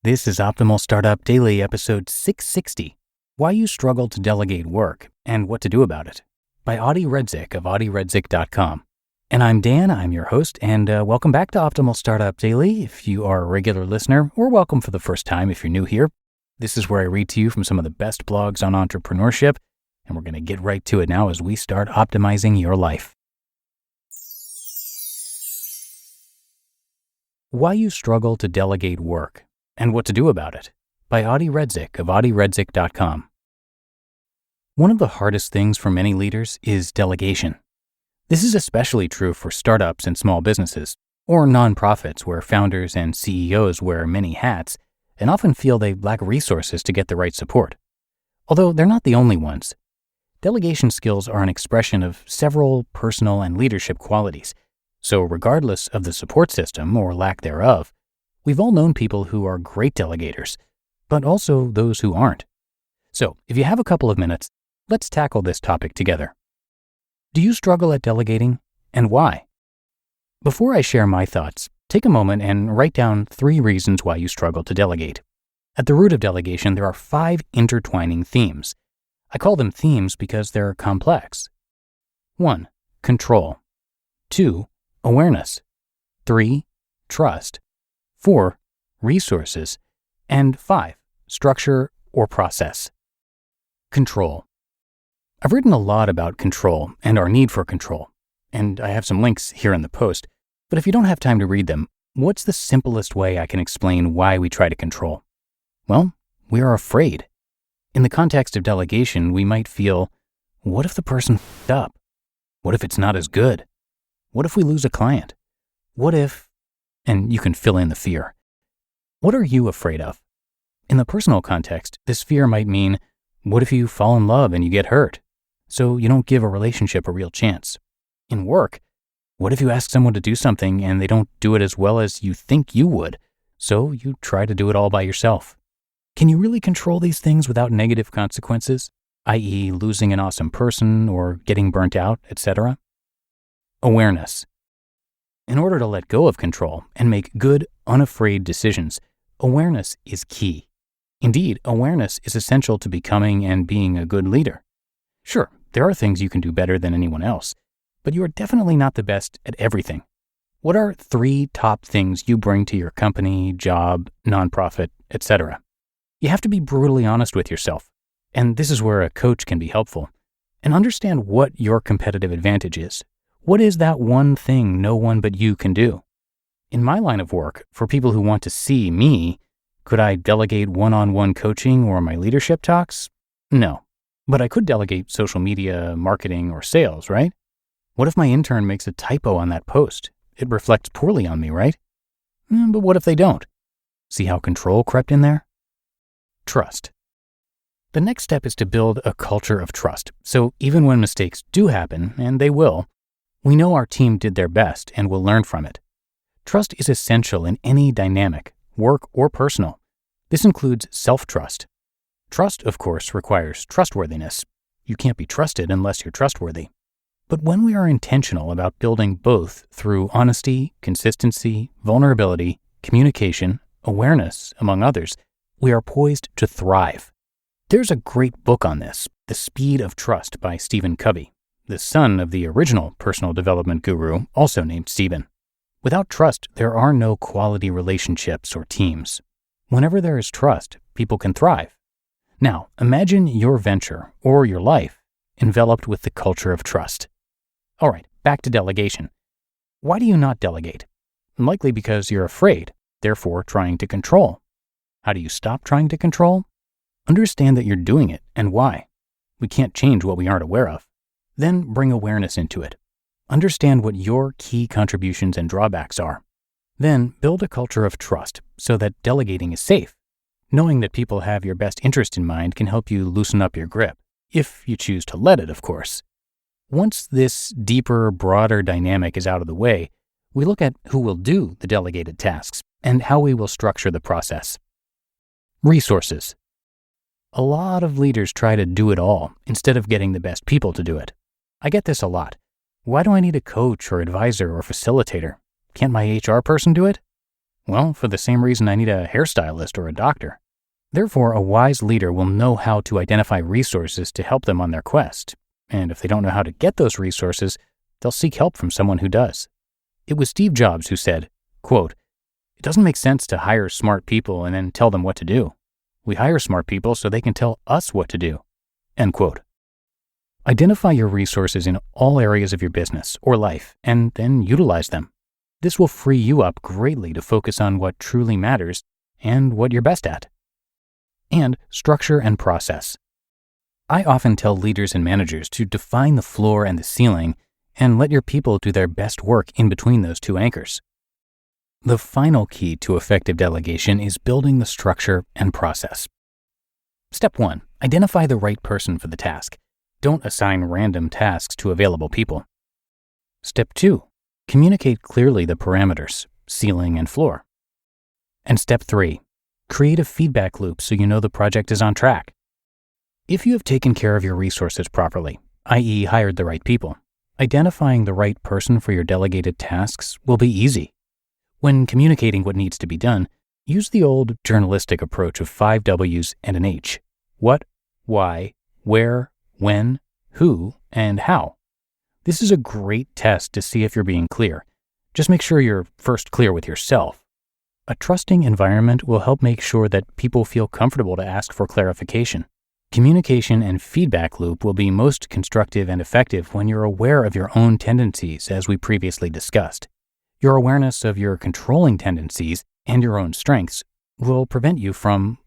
This is Optimal Startup Daily, episode 660, Why You Struggle to Delegate Work and What to Do About It, by Redzic of Redzic.com. And I'm Dan, I'm your host, and welcome back to Optimal Startup Daily if you are a regular listener, or welcome for the first time if you're new here. This is where I read to you from some of the best blogs on entrepreneurship, and we're going to get right to it now as we start optimizing your life. Why You Struggle to Delegate Work and What to Do About It, by Redzic of Redzic.com. One of the hardest things for many leaders is delegation. This is especially true for startups and small businesses, or nonprofits where founders and CEOs wear many hats and often feel they lack resources to get the right support. Although they're not the only ones. Delegation skills are an expression of several personal and leadership qualities. So regardless of the support system or lack thereof, we've all known people who are great delegators, but also those who aren't. So if you have a couple of minutes, let's tackle this topic together. Do you struggle at delegating, and why? Before I share my thoughts, take a moment and write down 3 reasons why you struggle to delegate. At the root of delegation, there are 5 intertwining themes. I call them themes because they're complex. 1. Control. 2. Awareness. 3. Trust. 4. Resources. And 5. Structure or process. Control. I've written a lot about control and our need for control, and I have some links here in the post, but if you don't have time to read them, what's the simplest way I can explain why we try to control? Well, we are afraid. In the context of delegation, we might feel, what if the person f***ed up? What if it's not as good? What if we lose a client? What if... And you can fill in the fear. What are you afraid of? In the personal context, this fear might mean, what if you fall in love and you get hurt? So you don't give a relationship a real chance. In work, what if you ask someone to do something and they don't do it as well as you think you would? So you try to do it all by yourself. Can you really control these things without negative consequences, i.e. losing an awesome person or getting burnt out, etc.? Awareness. In order to let go of control and make good, unafraid decisions, awareness is key. Indeed, awareness is essential to becoming and being a good leader. Sure, there are things you can do better than anyone else, but you are definitely not the best at everything. What are 3 top things you bring to your company, job, nonprofit, etc.? You have to be brutally honest with yourself, and this is where a coach can be helpful, and understand what your competitive advantage is. What is that one thing no one but you can do? In my line of work, for people who want to see me, could I delegate one-on-one coaching or my leadership talks? No. But I could delegate social media, marketing, or sales, right? What if my intern makes a typo on that post? It reflects poorly on me, right? But what if they don't? See how control crept in there? Trust. The next step is to build a culture of trust. So even when mistakes do happen, and they will, we know our team did their best and will learn from it. Trust is essential in any dynamic, work or personal. This includes self-trust. Trust, of course, requires trustworthiness. You can't be trusted unless you're trustworthy. But when we are intentional about building both through honesty, consistency, vulnerability, communication, awareness, among others, we are poised to thrive. There's a great book on this, The Speed of Trust by Stephen Covey, the son of the original personal development guru, also named Stephen. Without trust, there are no quality relationships or teams. Whenever there is trust, people can thrive. Now, imagine your venture or your life enveloped with the culture of trust. All right, back to delegation. Why do you not delegate? Likely because you're afraid, therefore trying to control. How do you stop trying to control? Understand that you're doing it and why. We can't change what we aren't aware of. Then bring awareness into it. Understand what your key contributions and drawbacks are. Then build a culture of trust so that delegating is safe. Knowing that people have your best interest in mind can help you loosen up your grip, if you choose to let it, of course. Once this deeper, broader dynamic is out of the way, we look at who will do the delegated tasks and how we will structure the process. Resources. A lot of leaders try to do it all instead of getting the best people to do it. I get this a lot. Why do I need a coach or advisor or facilitator? Can't my HR person do it? Well, for the same reason I need a hairstylist or a doctor. Therefore, a wise leader will know how to identify resources to help them on their quest. And if they don't know how to get those resources, they'll seek help from someone who does. It was Steve Jobs who said, quote, "It doesn't make sense to hire smart people and then tell them what to do. We hire smart people so they can tell us what to do." End quote. Identify your resources in all areas of your business or life and then utilize them. This will free you up greatly to focus on what truly matters and what you're best at. And structure and process. I often tell leaders and managers to define the floor and the ceiling and let your people do their best work in between those two anchors. The final key to effective delegation is building the structure and process. Step 1. Identify the right person for the task. Don't assign random tasks to available people. Step 2. Communicate clearly the parameters, ceiling and floor. And step 3. Create a feedback loop so you know the project is on track. If you have taken care of your resources properly, i.e. hired the right people, identifying the right person for your delegated tasks will be easy. When communicating what needs to be done, use the old journalistic approach of 5 W's and an H. What, why, where, when, who, and how. This is a great test to see if you're being clear. Just make sure you're first clear with yourself. A trusting environment will help make sure that people feel comfortable to ask for clarification. Communication and feedback loop will be most constructive and effective when you're aware of your own tendencies, as we previously discussed. Your awareness of your controlling tendencies and your own strengths will prevent you from,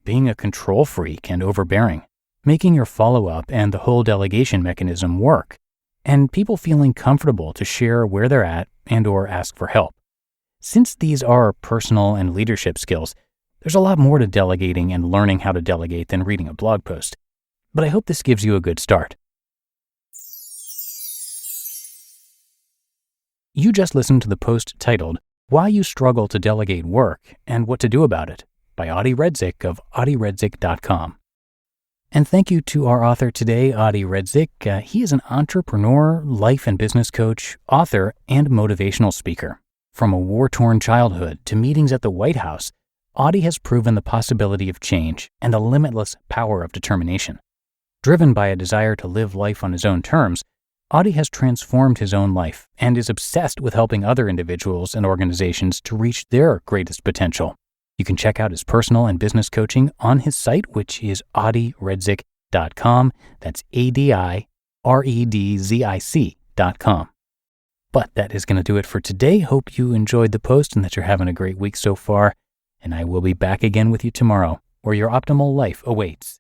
being a control freak and overbearing, making your follow-up and the whole delegation mechanism work, and people feeling comfortable to share where they're at and or ask for help. Since these are personal and leadership skills, there's a lot more to delegating and learning how to delegate than reading a blog post. But I hope this gives you a good start. You just listened to the post titled, "Why You Struggle to Delegate Work and What to Do About It" by Adi Redzic of adiredzic.com. And thank you to our author today, Adi Redzic. He is an entrepreneur, life and business coach, author, and motivational speaker. From a war-torn childhood to meetings at the White House, Adi has proven the possibility of change and the limitless power of determination. Driven by a desire to live life on his own terms, Adi has transformed his own life and is obsessed with helping other individuals and organizations to reach their greatest potential. You can check out his personal and business coaching on his site, which is adiredzic.com. That's ADIREDZIC.com. But that is going to do it for today. Hope you enjoyed the post and that you're having a great week so far. And I will be back again with you tomorrow, where your optimal life awaits.